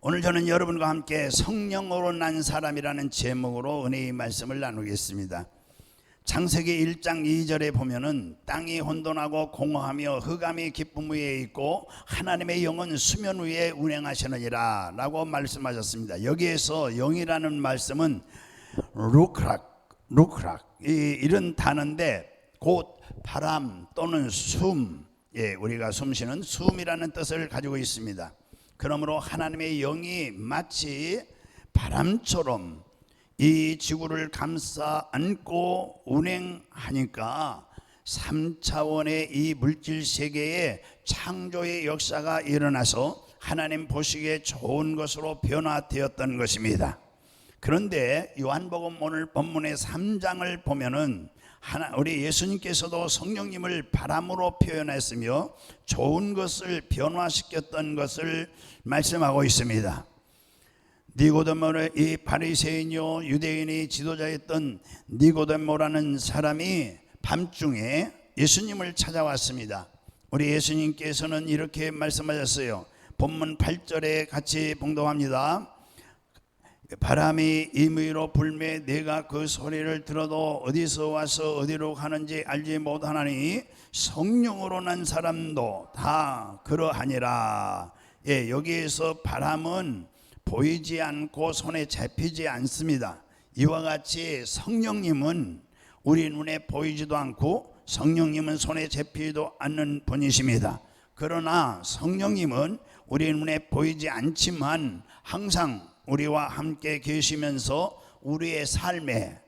오늘 저는 여러분과 함께 성령으로 난 사람이라는 제목으로 은혜의 말씀을 나누겠습니다. 창세기 1장 2절에 보면은 땅이 혼돈하고 공허하며 흑암이 깊음 위에 있고 하나님의 영은 수면 위에 운행하시느니라 라고 말씀하셨습니다. 여기에서 영이라는 말씀은 루크락 이런 단어인데 곧 바람 또는 숨, 우리가 숨쉬는 숨이라는 뜻을 가지고 있습니다. 그러므로 하나님의 영이 마치 바람처럼 이 지구를 감싸 안고 운행하니까 3차원의 이 물질 세계에 창조의 역사가 일어나서 하나님 보시기에 좋은 것으로 변화되었던 것입니다. 그런데 요한복음 오늘 본문의 3장을 보면은 우리 예수님께서도 성령님을 바람으로 표현했으며 좋은 것을 변화시켰던 것을 말씀하고 있습니다. 니고데모의 이 바리새인이요 유대인의 지도자였던 니고데모라는 사람이 밤중에 예수님을 찾아왔습니다. 우리 예수님께서는 이렇게 말씀하셨어요. 본문 8절에 같이 봉독합니다. 바람이 임의로 불매 내가 그 소리를 들어도 어디서 와서 어디로 가는지 알지 못하나니 성령으로 난 사람도 다 그러하니라. 여기에서 바람은 보이지 않고 손에 잡히지 않습니다. 이와 같이 성령님은 우리 눈에 보이지도 않고 성령님은 손에 잡히지도 않는 분이십니다. 그러나 성령님은 우리 눈에 보이지 않지만 항상 우리와 함께 계시면서 우리의 삶에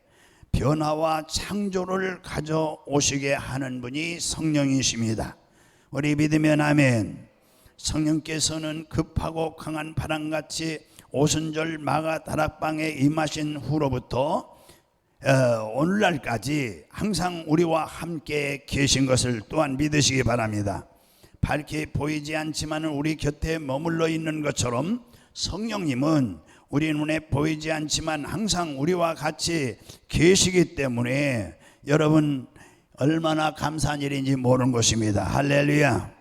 변화와 창조를 가져오시게 하는 분이 성령이십니다. 우리 믿으면 아멘. 성령께서는 급하고 강한 바람같이 오순절 마가 다락방에 임하신 후로부터 오늘날까지 항상 우리와 함께 계신 것을 또한 믿으시기 바랍니다. 밝게 보이지 않지만 우리 곁에 머물러 있는 것처럼 성령님은 우리 눈에 보이지 않지만 항상 우리와 같이 계시기 때문에 여러분 얼마나 감사한 일인지 모르는 것입니다. 할렐루야.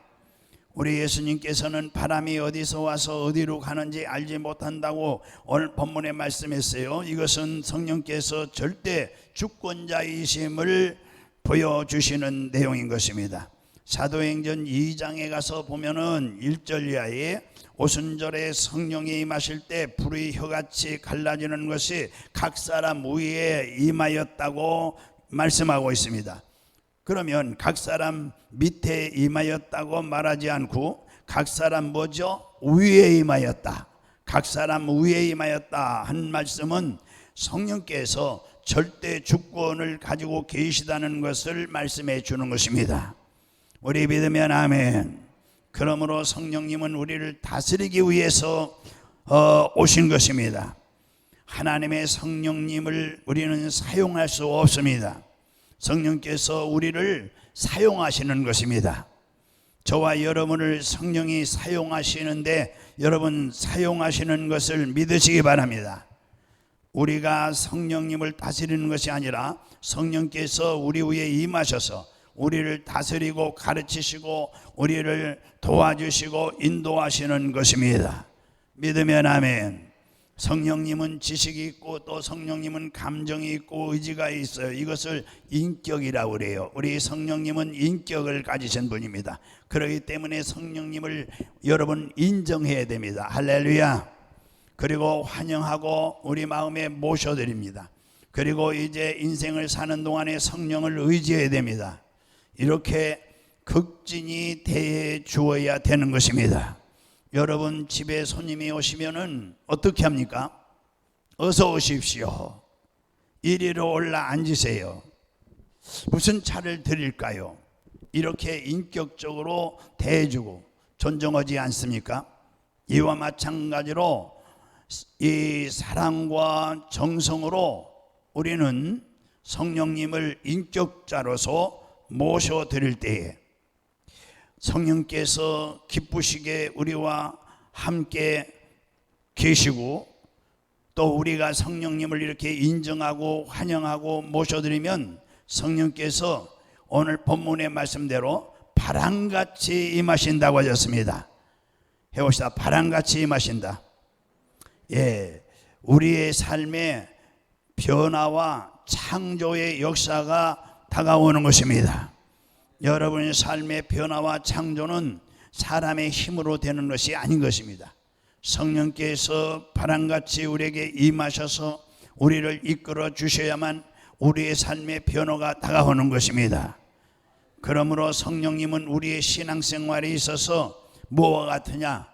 우리 예수님께서는 바람이 어디서 와서 어디로 가는지 알지 못한다고 오늘 본문에 말씀했어요. 이것은 성령께서 절대 주권자이심을 보여주시는 내용인 것입니다. 사도행전 2장에 가서 보면은 1절 이하에 오순절에 성령이 임하실 때 불의 혀같이 갈라지는 것이 각 사람 위에 임하였다고 말씀하고 있습니다. 그러면 각 사람 밑에 임하였다고 말하지 않고 각 사람 뭐죠? 위에 임하였다. 각 사람 위에 임하였다 한 말씀은 성령께서 절대 주권을 가지고 계시다는 것을 말씀해 주는 것입니다. 우리 믿으면 아멘. 그러므로 성령님은 우리를 다스리기 위해서 오신 것입니다. 하나님의 성령님을 우리는 사용할 수 없습니다. 성령께서 우리를 사용하시는 것입니다. 저와 여러분을 성령이 사용하시는데 여러분 사용하시는 것을 믿으시기 바랍니다. 우리가 성령님을 다스리는 것이 아니라 성령께서 우리 위에 임하셔서 우리를 다스리고 가르치시고 우리를 도와주시고 인도하시는 것입니다. 믿으면 아멘. 성령님은 지식이 있고 또 성령님은 감정이 있고 의지가 있어요. 이것을 인격이라고 그래요. 우리 성령님은 인격을 가지신 분입니다. 그렇기 때문에 성령님을 여러분 인정해야 됩니다. 할렐루야. 그리고 환영하고 우리 마음에 모셔드립니다. 그리고 이제 인생을 사는 동안에 성령을 의지해야 됩니다. 이렇게 극진히 대해 주어야 되는 것입니다. 여러분 집에 손님이 오시면은 어떻게 합니까? 어서 오십시오. 이리로 올라 앉으세요. 무슨 차를 드릴까요? 이렇게 인격적으로 대해주고 존중하지 않습니까? 이와 마찬가지로 이 사랑과 정성으로 우리는 성령님을 인격자로서 모셔드릴 때에 성령께서 기쁘시게 우리와 함께 계시고 또 우리가 성령님을 이렇게 인정하고 환영하고 모셔드리면 성령께서 오늘 본문의 말씀대로 바람같이 임하신다고 하셨습니다. 해봅시다. 바람같이 임하신다. 우리의 삶의 변화와 창조의 역사가 다가오는 것입니다. 여러분의 삶의 변화와 창조는 사람의 힘으로 되는 것이 아닌 것입니다. 성령께서 바람같이 우리에게 임하셔서 우리를 이끌어 주셔야만 우리의 삶의 변화가 다가오는 것입니다. 그러므로 성령님은 우리의 신앙생활에 있어서 무엇과 같으냐?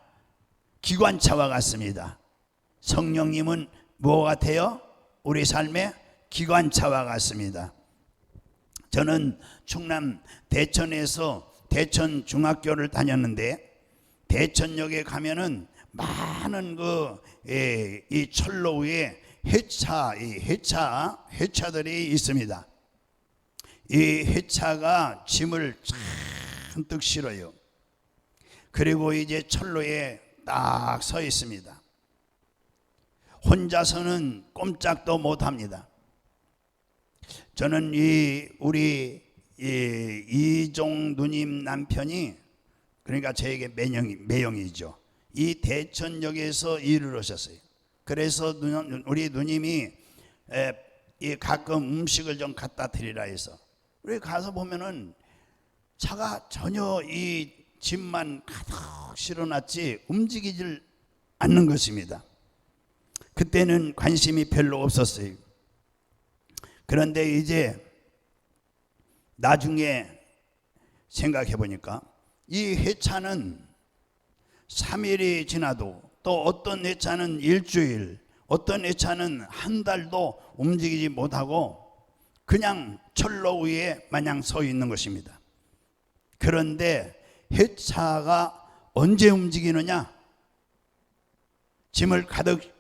기관차와 같습니다. 성령님은 무엇 같아요? 우리 삶의 기관차와 같습니다. 저는 충남 대천에서 대천 중학교를 다녔는데, 대천역에 가면은 많은 이 철로 위에 회차들이 있습니다. 이 회차가 짐을 잔뜩 실어요. 그리고 이제 철로에 딱 서 있습니다. 혼자서는 꼼짝도 못합니다. 저는 우리 이종 누님 남편이, 그러니까 저에게 매형이죠. 이 대천역에서 일을 하셨어요. 그래서 우리 누님이 가끔 음식을 좀 갖다 드리라 해서, 우리 가서 보면은 차가 전혀 이 짐만 가득 실어놨지 움직이질 않는 것입니다. 그때는 관심이 별로 없었어요. 그런데 이제 나중에 생각해 보니까 이 회차는 3일이 지나도, 또 어떤 회차는 일주일, 어떤 회차는 한 달도 움직이지 못하고 그냥 철로 위에 마냥 서 있는 것입니다. 그런데 회차가 언제 움직이느냐? 짐을 가득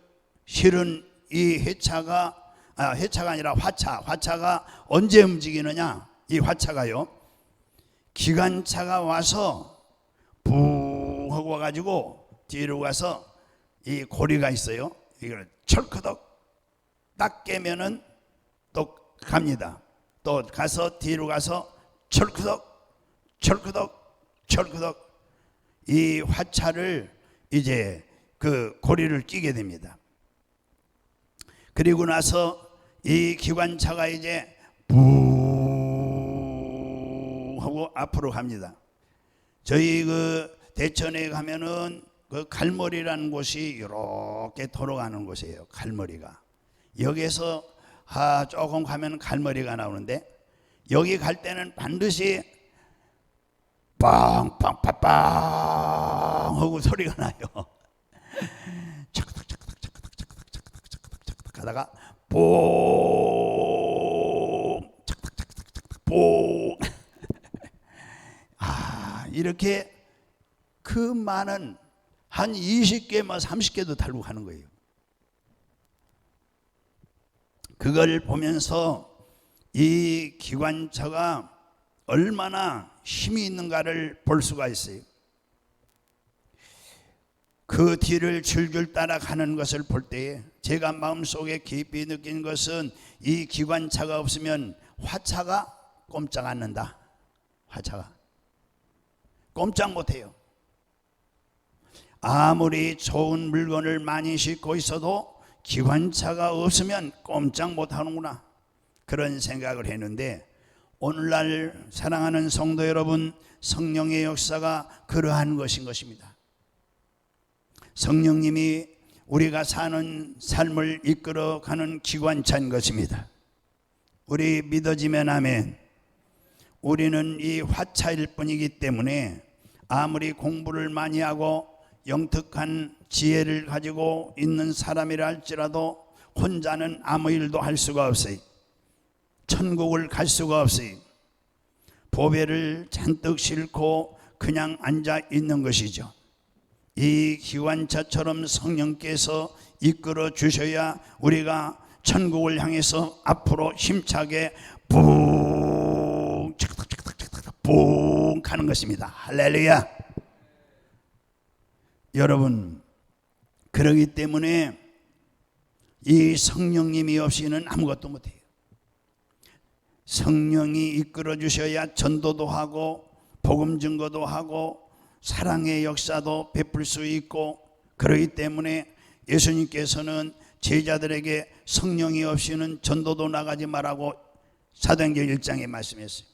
실은 이 회차가 아니라 화차가 언제 움직이느냐? 이 화차가요, 기관차가 와서 붕 하고 와가지고 뒤로 가서 이 고리가 있어요. 이걸 철커덕 딱 깨면은 또 갑니다. 또 가서 뒤로 가서 철커덕 이 화차를 이제 그 고리를 끼게 됩니다. 그리고 나서 이 기관차가 이제 붕 하고 앞으로 갑니다. 저희 그 대천에 가면은 그 갈머리라는 곳이 이렇게 돌아가는 곳이에요. 갈머리가 여기서 조금 가면 갈머리가 나오는데, 여기 갈 때는 반드시 빵빵빵빵 하고 소리가 나요. 차크닥 하다가 뽕 착탁착탁착탁 뽕 이렇게 그 많은 한 20개, 30개도 달고 가는 거예요. 그걸 보면서 이 기관차가 얼마나 힘이 있는가를 볼 수가 있어요. 그 뒤를 줄줄 따라가는 것을 볼 때에 제가 마음속에 깊이 느낀 것은, 이 기관차가 없으면 화차가 꼼짝 않는다. 화차가 꼼짝 못해요. 아무리 좋은 물건을 많이 싣고 있어도 기관차가 없으면 꼼짝 못하는구나, 그런 생각을 했는데, 오늘날 사랑하는 성도 여러분, 성령의 역사가 그러한 것인 것입니다. 성령님이 우리가 사는 삶을 이끌어가는 기관차인 것입니다. 우리 믿어지면 아멘. 우리는 이 화차일 뿐이기 때문에 아무리 공부를 많이 하고 영특한 지혜를 가지고 있는 사람이라 할지라도 혼자는 아무 일도 할 수가 없어요. 천국을 갈 수가 없어요. 보배를 잔뜩 싣고 그냥 앉아 있는 것이죠. 이 기관차처럼 성령께서 이끌어 주셔야 우리가 천국을 향해서 앞으로 힘차게 뿡 착탁착탁착탁 뿡 가는 것입니다. 할렐루야. 여러분, 그러기 때문에 이 성령님이 없이는 아무것도 못해요. 성령이 이끌어 주셔야 전도도 하고 복음 증거도 하고 사랑의 역사도 베풀 수 있고, 그러기 때문에 예수님께서는 제자들에게 성령이 없이는 전도도 나가지 말라고 사도행전 1장에 말씀했어요.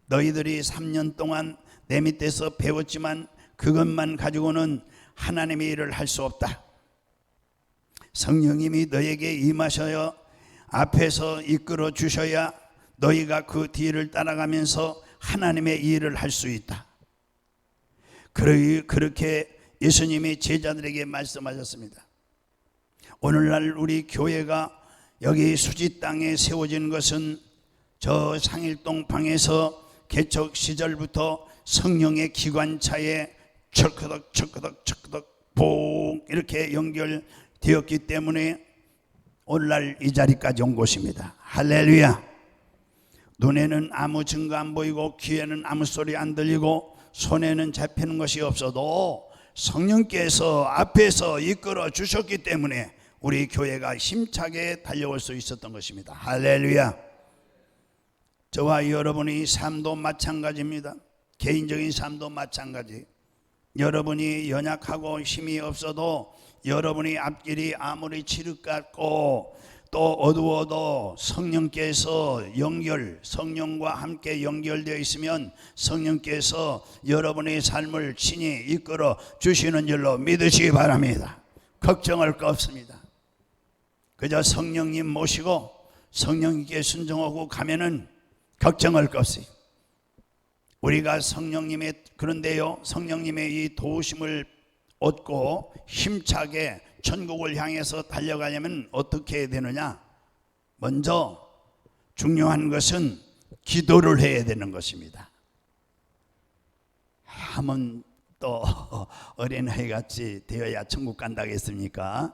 너희들이 3년 동안 내 밑에서 배웠지만 그것만 가지고는 하나님의 일을 할 수 없다. 성령님이 너에게 임하셔야 앞에서 이끌어 주셔야 너희가 그 뒤를 따라가면서 하나님의 일을 할 수 있다. 그렇게 예수님이 제자들에게 말씀하셨습니다. 오늘날 우리 교회가 여기 수지 땅에 세워진 것은 저 상일동 방에서 개척 시절부터 성령의 기관차에 철커덕 철커덕 철커덕 봉 이렇게 연결되었기 때문에 오늘날 이 자리까지 온 것입니다. 할렐루야. 눈에는 아무 증거 안 보이고 귀에는 아무 소리 안 들리고 손에는 잡히는 것이 없어도 성령께서 앞에서 이끌어 주셨기 때문에 우리 교회가 힘차게 달려올 수 있었던 것입니다. 할렐루야. 저와 여러분의 삶도 마찬가지입니다. 개인적인 삶도 마찬가지. 여러분이 연약하고 힘이 없어도 여러분의 앞길이 아무리 칠흑 같고 또 어두워도 성령께서 성령과 함께 연결되어 있으면 성령께서 여러분의 삶을 친히 이끌어 주시는 줄로 믿으시기 바랍니다. 걱정할 거 없습니다. 그저 성령님 모시고 성령님께 순종하고 가면은 걱정할 거 없어요. 우리가 그런데요, 성령님의 이 도우심을 얻고 힘차게 천국을 향해서 달려가려면 어떻게 해야 되느냐? 먼저 중요한 것은 기도를 해야 되는 것입니다. 하면 또 어린아이 같이 되어야 천국 간다겠습니까?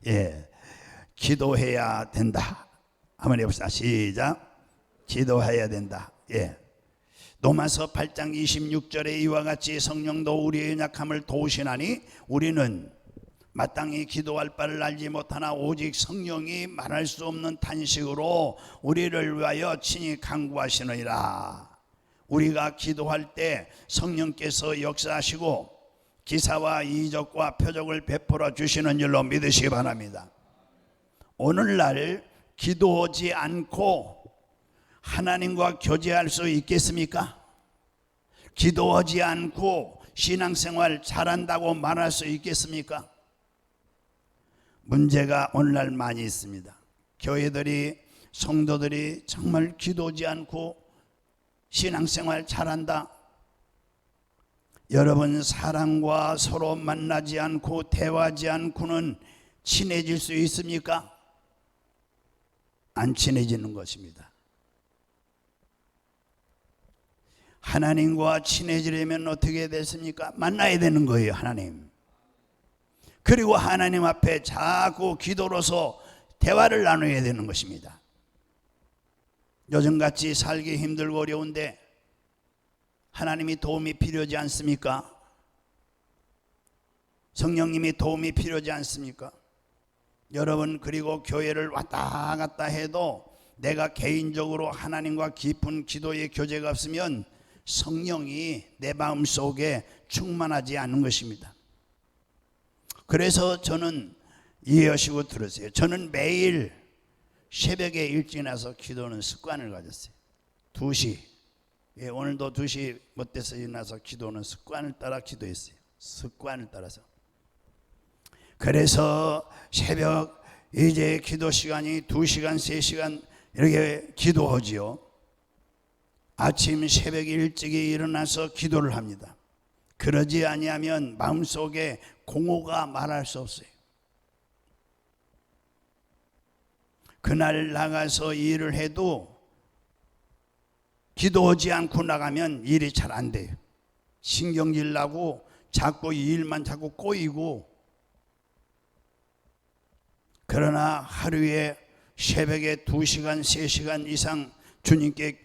예, 기도해야 된다. 한번 해봅시다. 시작. 기도해야 된다. 예. 로마서 8장 26절에 이와 같이 성령도 우리의 연약함을 도우시나니 우리는 마땅히 기도할 바를 알지 못하나 오직 성령이 말할 수 없는 탄식으로 우리를 위하여 친히 간구하시느니라. 우리가 기도할 때 성령께서 역사하시고 기사와 이적과 표적을 베풀어 주시는 줄로 믿으시기 바랍니다. 오늘날 기도하지 않고 하나님과 교제할 수 있겠습니까? 기도하지 않고 신앙생활 잘한다고 말할 수 있겠습니까? 문제가 오늘날 많이 있습니다. 교회들이 성도들이 정말 기도하지 않고 신앙생활 잘한다. 여러분, 사람과 서로 만나지 않고 대화하지 않고는 친해질 수 있습니까? 안 친해지는 것입니다. 하나님과 친해지려면 어떻게 됐습니까? 만나야 되는 거예요. 하나님. 그리고 하나님 앞에 자꾸 기도로서 대화를 나눠야 되는 것입니다. 요즘같이 살기 힘들고 어려운데 하나님이 도움이 필요하지 않습니까? 성령님이 도움이 필요하지 않습니까? 여러분, 그리고 교회를 왔다 갔다 해도 내가 개인적으로 하나님과 깊은 기도의 교제가 없으면 성령이 내 마음속에 충만하지 않는 것입니다. 그래서 저는 이해하시고 들으세요. 저는 매일 새벽에 일찍 나서 기도하는 습관을 가졌어요. 2시, 오늘도 2시 못돼서 일어나서 기도하는 습관을 따라 기도했어요. 습관을 따라서. 그래서 새벽 이제 기도 시간이 2시간, 3시간 이렇게 기도하지요. 아침 새벽 일찍이 일어나서 기도를 합니다. 그러지 아니하면 마음속에 공허가 말할 수 없어요. 그날 나가서 일을 해도 기도하지 않고 나가면 일이 잘 안 돼요. 신경질 나고 자꾸 일만 자꾸 꼬이고. 그러나 하루에 새벽에 2시간, 3시간 이상 주님께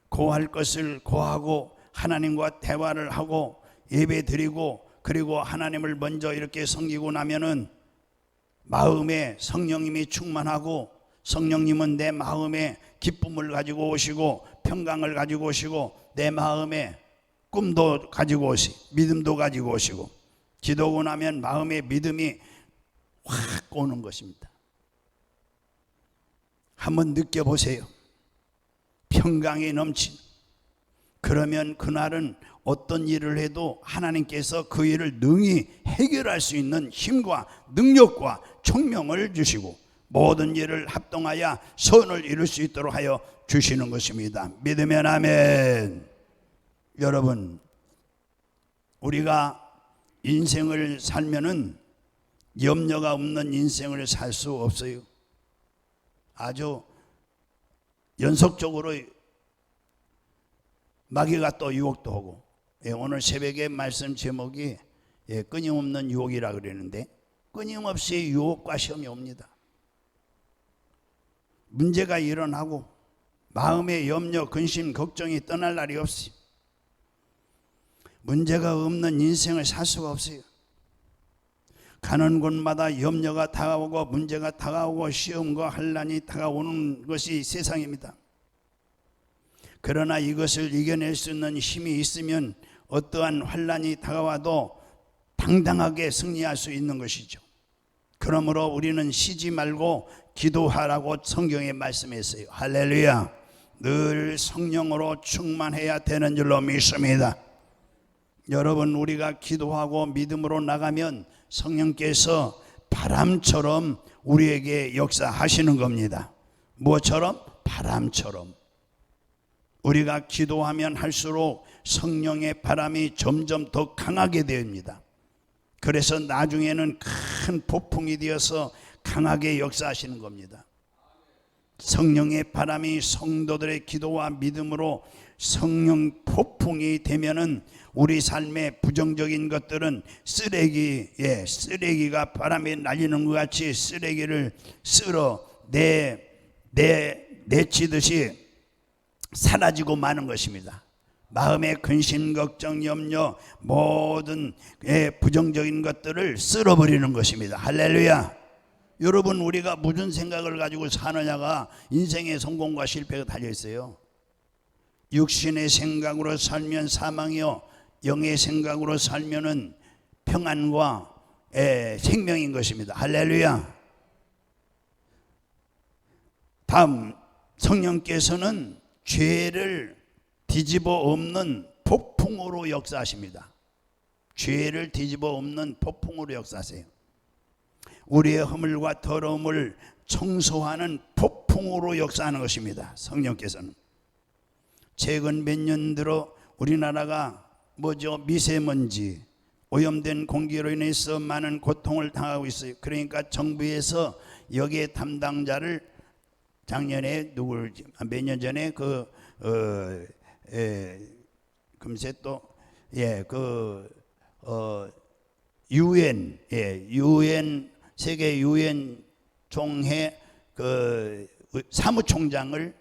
고할 것을 고하고 하나님과 대화를 하고 예배 드리고 그리고 하나님을 먼저 이렇게 섬기고 나면은 마음에 성령님이 충만하고 성령님은 내 마음에 기쁨을 가지고 오시고 평강을 가지고 오시고 내 마음에 꿈도 가지고 오시고 믿음도 가지고 오시고 기도하고 나면 마음의 믿음이 확 오는 것입니다. 한번 느껴보세요. 평강이 넘친, 그러면 그날은 어떤 일을 해도 하나님께서 그 일을 능히 해결할 수 있는 힘과 능력과 총명을 주시고 모든 일을 합동하여 선을 이룰 수 있도록 하여 주시는 것입니다. 믿으면 아멘. 여러분, 우리가 인생을 살면은 염려가 없는 인생을 살 수 없어요. 아주 연속적으로 마귀가 또 유혹도 하고, 오늘 새벽에 말씀 제목이 끊임없는 유혹이라 그러는데, 끊임없이 유혹과 시험이 옵니다. 문제가 일어나고 마음의 염려, 근심, 걱정이 떠날 날이 없이 문제가 없는 인생을 살 수가 없어요. 가는 곳마다 염려가 다가오고 문제가 다가오고 시험과 환난이 다가오는 것이 세상입니다. 그러나 이것을 이겨낼 수 있는 힘이 있으면 어떠한 환난이 다가와도 당당하게 승리할 수 있는 것이죠. 그러므로 우리는 쉬지 말고 기도하라고 성경에 말씀했어요. 할렐루야. 늘 성령으로 충만해야 되는 줄로 믿습니다. 여러분, 우리가 기도하고 믿음으로 나가면 성령께서 바람처럼 우리에게 역사하시는 겁니다. 무엇처럼? 바람처럼. 우리가 기도하면 할수록 성령의 바람이 점점 더 강하게 됩니다. 그래서 나중에는 큰 폭풍이 되어서 강하게 역사하시는 겁니다. 성령의 바람이 성도들의 기도와 믿음으로 성령 폭풍이 되면은 우리 삶의 부정적인 것들은 쓰레기가 바람에 날리는 것 같이 쓰레기를 쓸어 내치듯이 사라지고 마는 것입니다. 마음의 근심, 걱정, 염려, 모든 부정적인 것들을 쓸어버리는 것입니다. 할렐루야. 여러분, 우리가 무슨 생각을 가지고 사느냐가 인생의 성공과 실패가 달려있어요. 육신의 생각으로 살면 사망이요, 영의 생각으로 살면은 평안과 생명인 것입니다. 할렐루야. 다음, 성령께서는 죄를 뒤집어 엎는 폭풍으로 역사하십니다. 죄를 뒤집어 엎는 폭풍으로 역사하세요. 우리의 허물과 더러움을 청소하는 폭풍으로 역사하는 것입니다. 성령께서는. 최근 몇 년 들어 우리나라가 미세먼지, 오염된 공기로 인해서 많은 고통을 당하고 있어요. 그러니까 정부에서 여기에 담당자를 작년에 몇 년 전에 금세 또 유엔 세계 유엔 총회 사무총장을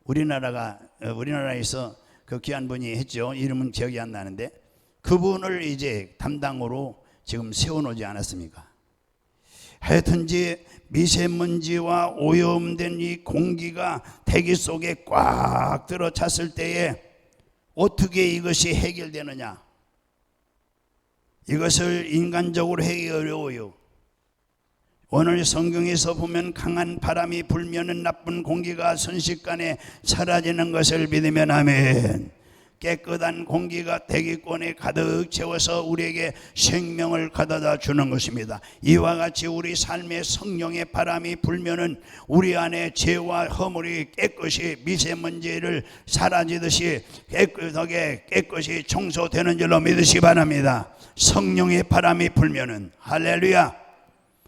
우리나라에서 그 귀한 분이 했죠. 이름은 기억이 안 나는데 그분을 이제 담당으로 지금 세워놓지 않았습니까? 하여튼지 미세먼지와 오염된 이 공기가 대기 속에 꽉 들어찼을 때에 어떻게 이것이 해결되느냐? 이것을 인간적으로 하기 어려워요. 오늘 성경에서 보면 강한 바람이 불면은 나쁜 공기가 순식간에 사라지는 것을 믿으면 아멘. 깨끗한 공기가 대기권에 가득 채워서 우리에게 생명을 가져다 주는 것입니다. 이와 같이 우리 삶에 성령의 바람이 불면은 우리 안에 죄와 허물이 깨끗이 미세먼지를 사라지듯이 깨끗이 청소되는 줄로 믿으시기 바랍니다. 성령의 바람이 불면은 할렐루야.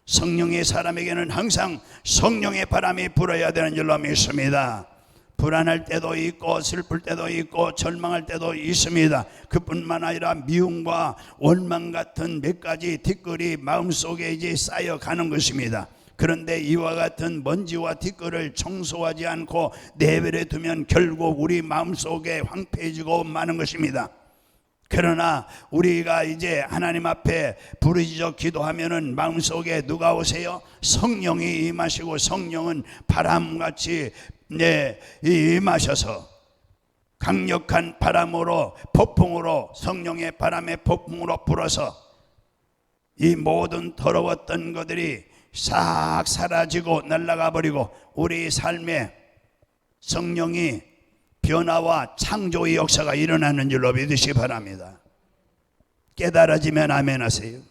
성령의 사람에게는 항상 성령의 바람이 불어야 되는 줄로 믿습니다. 불안할 때도 있고 슬플 때도 있고 절망할 때도 있습니다. 그뿐만 아니라 미움과 원망 같은 몇 가지 뒷글이 마음속에 이제 쌓여가는 것입니다. 그런데 이와 같은 먼지와 뒷글을 청소하지 않고 내버려 두면 결국 우리 마음속에 황폐해지고 마는 것입니다. 그러나 우리가 이제 하나님 앞에 부르짖어 기도하면은 마음속에 누가 오세요? 성령이 임하시고 성령은 바람같이 임하셔서 강력한 바람으로 폭풍으로 성령의 바람의 폭풍으로 불어서 이 모든 더러웠던 것들이 싹 사라지고 날아가 버리고 우리 삶에 성령이 변화와 창조의 역사가 일어나는 줄로 믿으시기 바랍니다. 깨달아지면 아멘 하세요.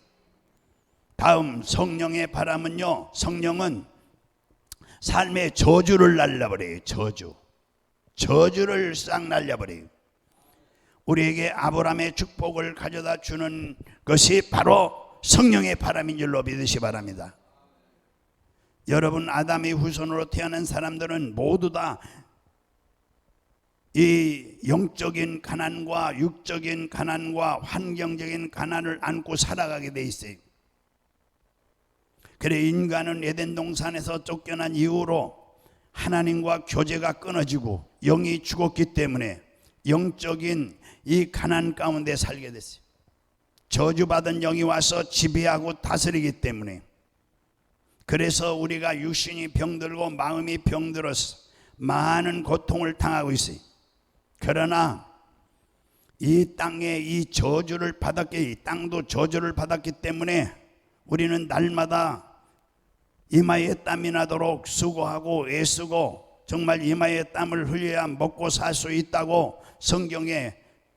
다음 성령의 바람은요, 성령은 삶의 저주를 날려버려요. 저주를 싹 날려버려요. 우리에게 아브라함의 축복을 가져다 주는 것이 바로 성령의 바람인 줄로 믿으시기 바랍니다. 여러분, 아담의 후손으로 태어난 사람들은 모두 다 이 영적인 가난과 육적인 가난과 환경적인 가난을 안고 살아가게 돼 있어요. 그래 인간은 에덴 동산에서 쫓겨난 이후로 하나님과 교제가 끊어지고 영이 죽었기 때문에 영적인 이 가난 가운데 살게 됐어요. 저주받은 영이 와서 지배하고 다스리기 때문에, 그래서 우리가 육신이 병들고 마음이 병들어서 많은 고통을 당하고 있어요. 그러나 이 땅에 이 저주를 받았기, 이 땅도 저주를 받았기 때문에 우리는 날마다 이마에 땀이 나도록 수고하고 애쓰고 정말 이마에 땀을 흘려야 먹고 살 수 있다고 성경에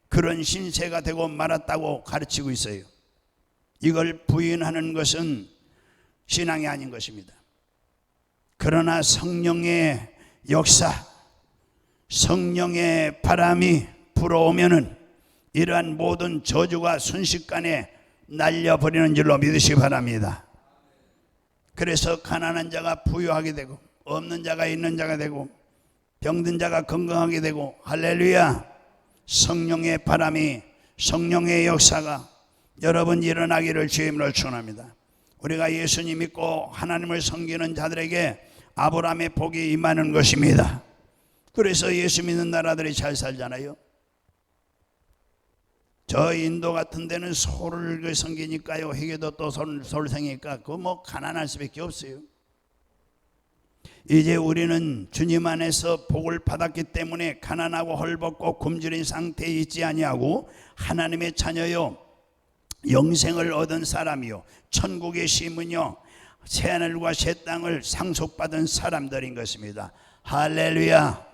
그런 신세가 되고 말았다고 가르치고 있어요. 이걸 부인하는 것은 신앙이 아닌 것입니다. 그러나 성령의 역사, 성령의 바람이 불어오면은 이러한 모든 저주가 순식간에 날려버리는 줄로 믿으시기 바랍니다. 그래서 가난한 자가 부유하게 되고 없는 자가 있는 자가 되고 병든 자가 건강하게 되고, 할렐루야, 성령의 바람이, 성령의 역사가 여러분 일어나기를 주의 이름으로 축원합니다. 우리가 예수님 믿고 하나님을 섬기는 자들에게 아브라함의 복이 임하는 것입니다. 그래서 예수 믿는 나라들이 잘 살잖아요. 저 인도 같은 데는 소를 섬기니까요, 회계도 또 소를 생기니까 그거 뭐 가난할 수밖에 없어요. 이제 우리는 주님 안에서 복을 받았기 때문에 가난하고 헐벗고 굶주린 상태에 있지 아니하고 하나님의 자녀요, 영생을 얻은 사람이요, 천국의 시민요, 새하늘과 새 땅을 상속받은 사람들인 것입니다. 할렐루야.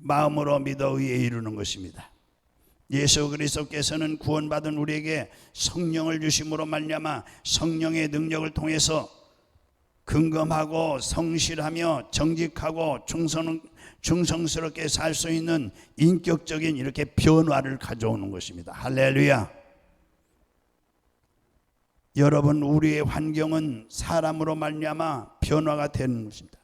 마음으로 믿어 의에 이루는 것입니다. 예수 그리스도께서는 구원받은 우리에게 성령을 주심으로 말미암아 성령의 능력을 통해서 긍검하고 성실하며 정직하고 충성스럽게 살 수 있는 인격적인 이렇게 변화를 가져오는 것입니다. 할렐루야. 여러분, 우리의 환경은 사람으로 말미암아 변화가 되는 것입니다.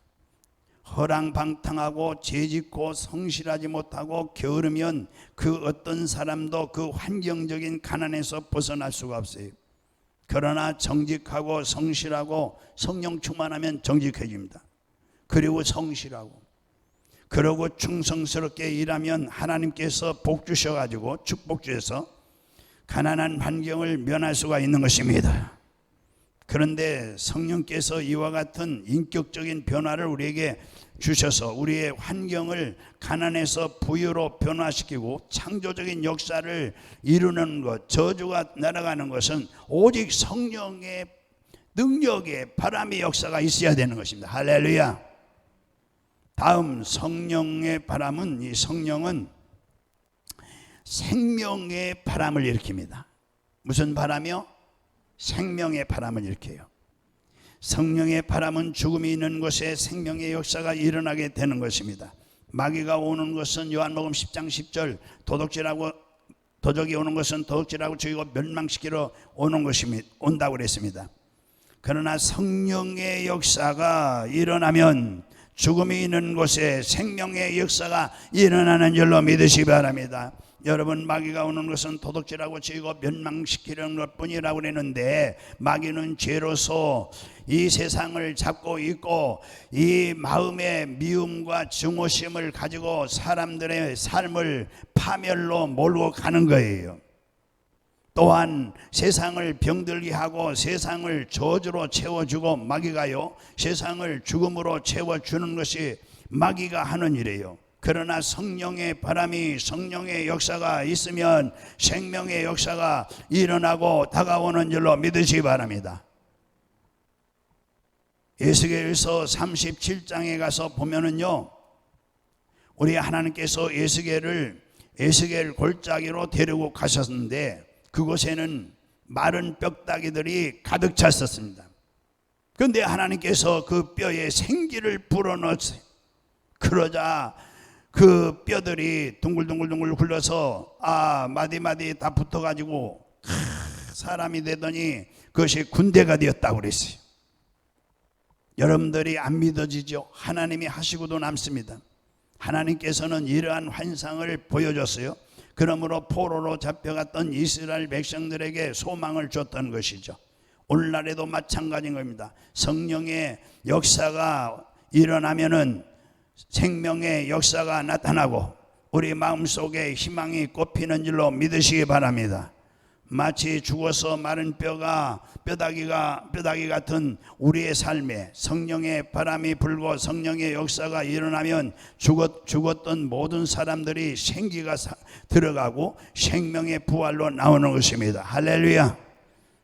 허랑방탕하고 죄짓고 성실하지 못하고 게으르면 그 어떤 사람도 그 환경적인 가난에서 벗어날 수가 없어요. 그러나 정직하고 성실하고 성령 충만하면 정직해집니다. 그리고 성실하고 그러고 충성스럽게 일하면 하나님께서 복 주셔가지고 축복 주셔서 가난한 환경을 면할 수가 있는 것입니다. 그런데 성령께서 이와 같은 인격적인 변화를 우리에게 주셔서 우리의 환경을 가난에서 부유로 변화시키고 창조적인 역사를 이루는 것, 저주가 날아가는 것은 오직 성령의 능력의 바람의 역사가 있어야 되는 것입니다. 할렐루야. 다음 성령의 바람은, 이 성령은 생명의 바람을 일으킵니다. 무슨 바람이요? 생명의 바람을 일으켜요. 성령의 바람은 죽음이 있는 곳에 생명의 역사가 일어나게 되는 것입니다. 마귀가 오는 것은 요한복음 10장 10절 도적이 오는 것은 도둑질하고 죽이고 멸망시키러 오는 것입니다. 온다고 그랬습니다. 그러나 성령의 역사가 일어나면 죽음이 있는 곳에 생명의 역사가 일어나는 줄로 믿으시기 바랍니다. 여러분, 마귀가 오는 것은 도둑질하고 죽이고 멸망시키려는 것뿐이라고 그랬는데, 마귀는 죄로서 이 세상을 잡고 있고 이 마음의 미움과 증오심을 가지고 사람들의 삶을 파멸로 몰고 가는 거예요. 또한 세상을 병들게 하고 세상을 저주로 채워주고, 마귀가요 세상을 죽음으로 채워주는 것이 마귀가 하는 일이에요. 그러나 성령의 바람이, 성령의 역사가 있으면 생명의 역사가 일어나고 다가오는 줄로 믿으시기 바랍니다. 에스겔서 37장에 가서 보면은요, 우리 하나님께서 에스겔 골짜기로 데리고 가셨는데 그곳에는 마른 뼈다귀들이 가득 찼었습니다. 그런데 하나님께서 그 뼈에 생기를 불어넣었어요. 그러자 그 뼈들이 둥글둥글 굴러서 마디마디 다 붙어가지고 사람이 되더니 그것이 군대가 되었다고 그랬어요. 여러분들이 안 믿어지죠? 하나님이 하시고도 남습니다. 하나님께서는 이러한 환상을 보여줬어요. 그러므로 포로로 잡혀갔던 이스라엘 백성들에게 소망을 줬던 것이죠. 오늘날에도 마찬가지인 겁니다. 성령의 역사가 일어나면은 생명의 역사가 나타나고 우리 마음속에 희망이 꽃피는 줄로 믿으시기 바랍니다. 마치 죽어서 마른 뼈다귀 같은 우리의 삶에 성령의 바람이 불고 성령의 역사가 일어나면 죽었던 모든 사람들이 생기가 들어가고 생명의 부활로 나오는 것입니다. 할렐루야.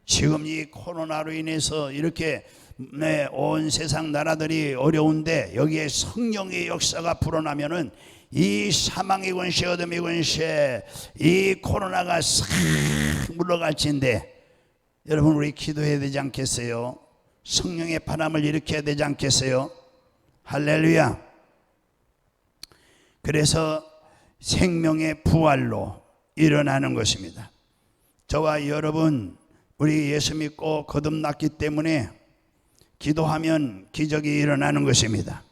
지금 이 코로나로 인해서 이렇게 온 세상 나라들이 어려운데 여기에 성령의 역사가 불어나면은 이 사망의 권세, 어둠의 권세, 이 코로나가 싹 물러갈지인데 여러분 우리 기도해야 되지 않겠어요? 성령의 바람을 일으켜야 되지 않겠어요? 할렐루야. 그래서 생명의 부활로 일어나는 것입니다. 저와 여러분 우리 예수 믿고 거듭났기 때문에 기도하면 기적이 일어나는 것입니다.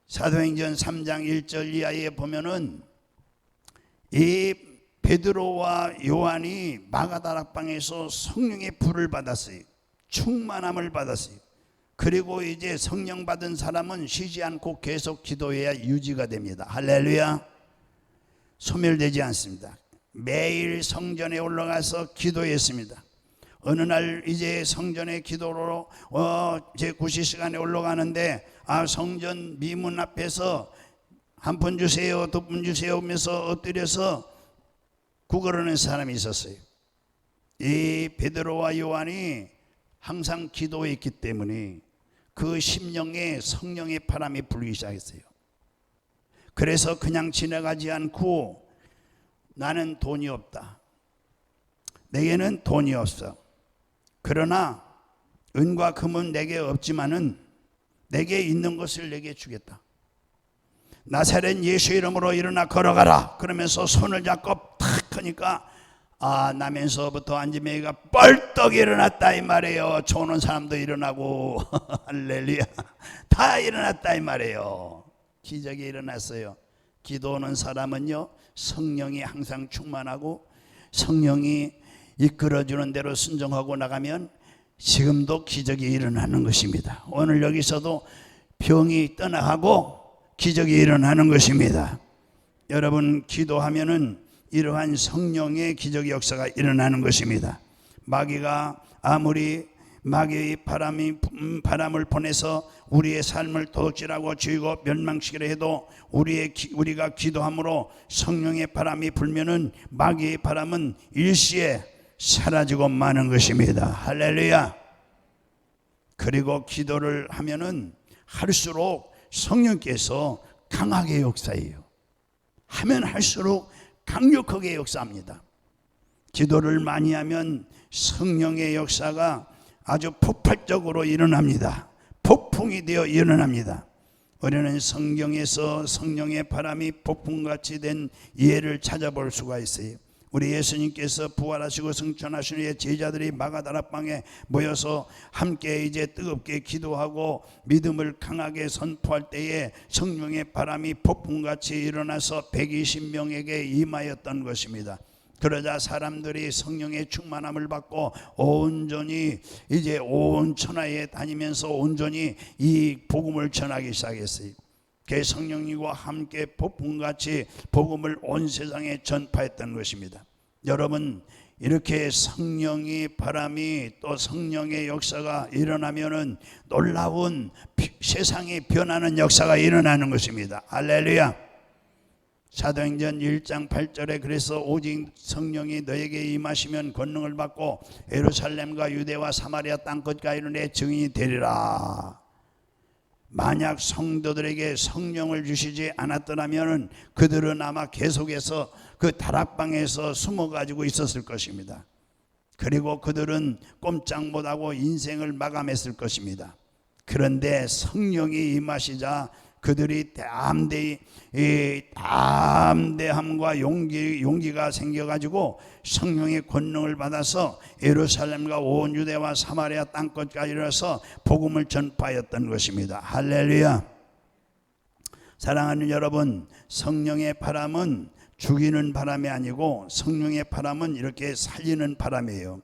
사도행전 3장 1절 이하에 보면은 이 베드로와 요한이 마가다락방에서 성령의 불을 받았어요. 충만함을 받았어요. 그리고 이제 성령 받은 사람은 쉬지 않고 계속 기도해야 유지가 됩니다. 할렐루야. 소멸되지 않습니다. 매일 성전에 올라가서 기도했습니다. 어느 날 이제 성전의 기도로 제 9시 시간에 올라가는데 성전 미문 앞에서 한 푼 주세요, 두 푼 주세요 하면서 엎드려서 구걸하는 사람이 있었어요. 이 베드로와 요한이 항상 기도했기 때문에 그 심령에 성령의 바람이 불기 시작했어요. 그래서 그냥 지나가지 않고 나는 돈이 없다. 내게는 돈이 없어. 그러나 은과 금은 내게 없지만은 내게 있는 것을 내게 주겠다. 나사렛 예수 이름으로 일어나 걸어가라. 그러면서 손을 잡고 탁 하니까 나면서부터 안지매가 뻘떡 일어났다 이 말이에요. 조는 사람도 일어나고 할렐루야 다 일어났다 이 말이에요. 기적이 일어났어요. 기도하는 사람은요 성령이 항상 충만하고 성령이 이끌어주는 대로 순종하고 나가면 지금도 기적이 일어나는 것입니다. 오늘 여기서도 병이 떠나가고 기적이 일어나는 것입니다. 여러분 기도하면은 이러한 성령의 기적의 역사가 일어나는 것입니다. 마귀가 아무리 마귀의 바람을 보내서 우리의 삶을 도둑질하고 죽이고 멸망시키려 해도 우리가 기도함으로 성령의 바람이 불면은 마귀의 바람은 일시에 사라지고 마는 것입니다. 할렐루야. 그리고 기도를 하면은 할수록 성령께서 강하게 역사해요. 하면 할수록 강력하게 역사합니다. 기도를 많이 하면 성령의 역사가 아주 폭발적으로 일어납니다. 폭풍이 되어 일어납니다. 우리는 성경에서 성령의 바람이 폭풍같이 된 예를 찾아볼 수가 있어요. 우리 예수님께서 부활하시고 승천하신 후에 제자들이 마가다락방에 모여서 함께 이제 뜨겁게 기도하고 믿음을 강하게 선포할 때에 성령의 바람이 폭풍같이 일어나서 120명에게 임하였던 것입니다. 그러자 사람들이 성령의 충만함을 받고 온전히 이제 온 천하에 다니면서 온전히 이 복음을 전하기 시작했어요. 그 성령님과 함께 폭풍같이 복음을 온 세상에 전파했던 것입니다. 여러분 이렇게 성령의 바람이 또 성령의 역사가 일어나면은 놀라운 세상이 변하는 역사가 일어나는 것입니다. 할렐루야. 사도행전 1장 8절에 그래서 오직 성령이 너에게 임하시면 권능을 받고 예루살렘과 유대와 사마리아 땅끝까지 내 증인이 되리라. 만약 성도들에게 성령을 주시지 않았더라면 그들은 아마 계속해서 그 다락방에서 숨어가지고 있었을 것입니다. 그리고 그들은 꼼짝 못하고 인생을 마감했을 것입니다. 그런데 성령이 임하시자 그들이 담대함과 용기가 생겨가지고 성령의 권능을 받아서 예루살렘과 온 유대와 사마리아 땅끝까지 이르러서 복음을 전파하였던 것입니다. 할렐루야. 사랑하는 여러분, 성령의 바람은 죽이는 바람이 아니고 성령의 바람은 이렇게 살리는 바람이에요.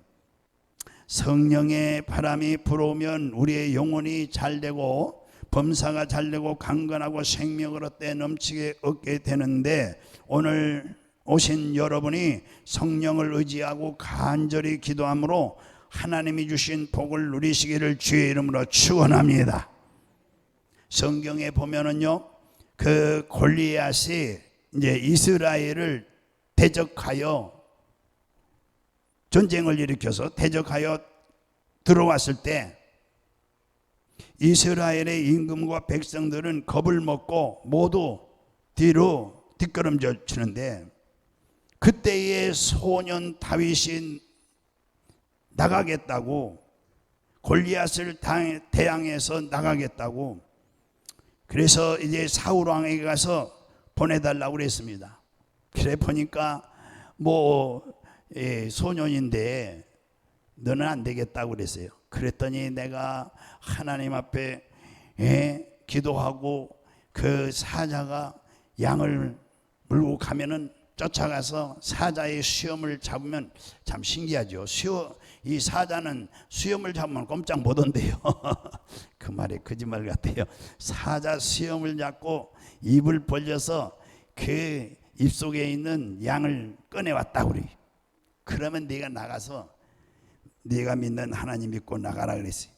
성령의 바람이 불어오면 우리의 영혼이 잘되고 범사가 잘되고 강건하고 생명으로 때넘치게 얻게 되는데, 오늘 오신 여러분이 성령을 의지하고 간절히 기도함으로 하나님이 주신 복을 누리시기를 주의 이름으로 축원합니다. 성경에 보면은요, 그 골리앗이 이제 이스라엘을 대적하여 전쟁을 일으켜서 대적하여 들어왔을 때 이스라엘의 임금과 백성들은 겁을 먹고 모두 뒤로 뒷걸음질 치는데, 그때의 소년 다윗이 나가겠다고, 골리앗을 대항해서 나가겠다고, 그래서 이제 사울 왕에게 가서 보내달라고 그랬습니다. 그래 보니까 소년인데 너는 안 되겠다고 그랬어요. 그랬더니 내가 하나님 앞에 기도하고 그 사자가 양을 물고 가면은 쫓아가서 사자의 수염을 잡으면, 참 신기하죠. 이 사자는 수염을 잡으면 꼼짝 못 온대요. 그 말이 거짓말 같아요. 사자 수염을 잡고 입을 벌려서 그 입속에 있는 양을 꺼내왔다고 그래요. 그러면 네가 나가서 네가 믿는 하나님 믿고 나가라 그랬어요.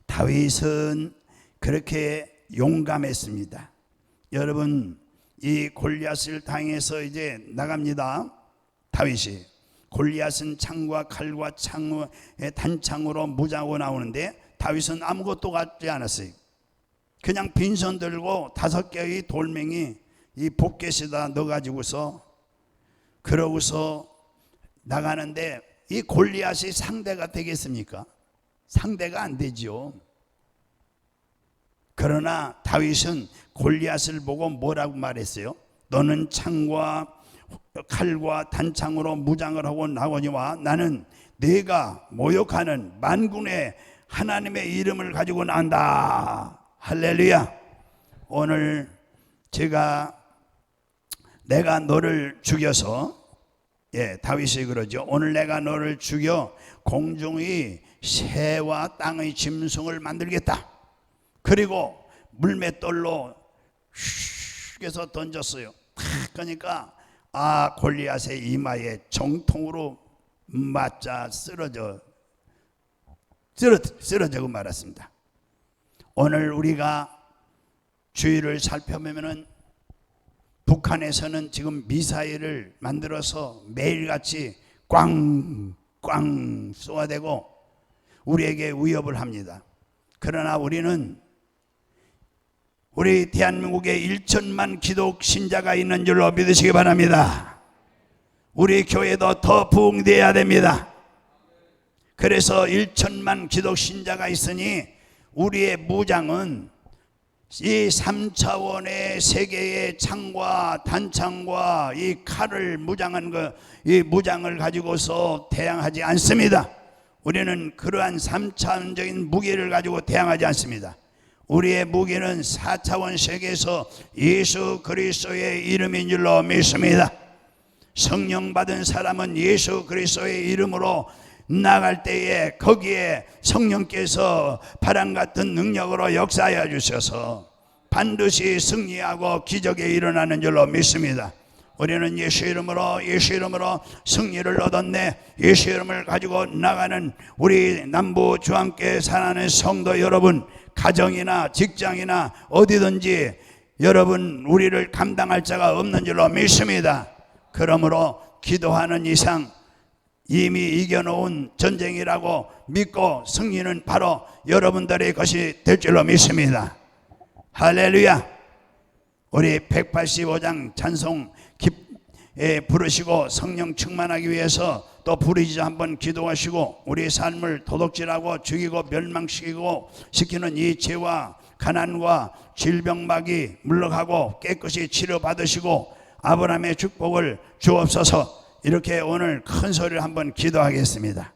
다윗은 그렇게 용감했습니다. 여러분, 이 골리앗을 당해서 이제 나갑니다. 다윗이 골리앗은 창과 칼과 단창으로 무장하고 나오는데 다윗은 아무것도 갖지 않았어요. 그냥 빈손 들고 5개의 돌멩이 이 복겟에다 넣어가지고서 그러고서 나가는데, 이 골리앗이 상대가 되겠습니까? 상대가 안 되죠. 그러나 다윗은 골리앗을 보고 뭐라고 말했어요? 너는 창과 칼과 단창으로 무장을 하고 나오니와 나는 네가 모욕하는 만군의 하나님의 이름을 가지고 난다. 할렐루야. 오늘 내가 너를 죽여서, 다윗이 그러죠. 오늘 내가 너를 죽여 공중의 새와 땅의 짐승을 만들겠다. 그리고 물맷돌로 슉 해서 던졌어요. 그러니까 골리앗의 이마에 정통으로 맞자 쓰러지고 말았습니다. 오늘 우리가 주위를 살펴보면은 북한에서는 지금 미사일을 만들어서 매일같이 꽝꽝 쏘아대고 우리에게 위협을 합니다. 그러나 우리는 우리 대한민국에 1천만 기독 신자가 있는 줄로 믿으시기 바랍니다. 우리 교회도 더 부흥되어야 됩니다. 그래서 1천만 기독 신자가 있으니 우리의 무장은 이 3차원의 세계의 창과 단창과 이 칼을 무장한 이 무장을 가지고서 대항하지 않습니다. 우리는 그러한 3차원적인 무기를 가지고 대항하지 않습니다. 우리의 무기는 4차원 세계에서 예수 그리스도의 이름인 줄로 믿습니다. 성령 받은 사람은 예수 그리스도의 이름으로 나갈 때에 거기에 성령께서 바람 같은 능력으로 역사하여 주셔서 반드시 승리하고 기적이 일어나는 줄로 믿습니다. 우리는 예수 이름으로 승리를 얻었네. 예수 이름을 가지고 나가는 우리 남부 주함교회 사랑하는 성도 여러분, 가정이나 직장이나 어디든지 여러분 우리를 감당할 자가 없는 줄로 믿습니다. 그러므로 기도하는 이상 이미 이겨놓은 전쟁이라고 믿고 승리는 바로 여러분들의 것이 될 줄로 믿습니다. 할렐루야. 우리 185장 찬송 부르시고 성령 충만하기 위해서 또 부르짖어 한번 기도하시고 우리 삶을 도둑질하고 죽이고 멸망시키고 시키는 이 죄와 가난과 질병마귀 물러가고 깨끗이 치료받으시고 아브라함의 축복을 주옵소서. 이렇게 오늘 큰 소리를 한번 기도하겠습니다.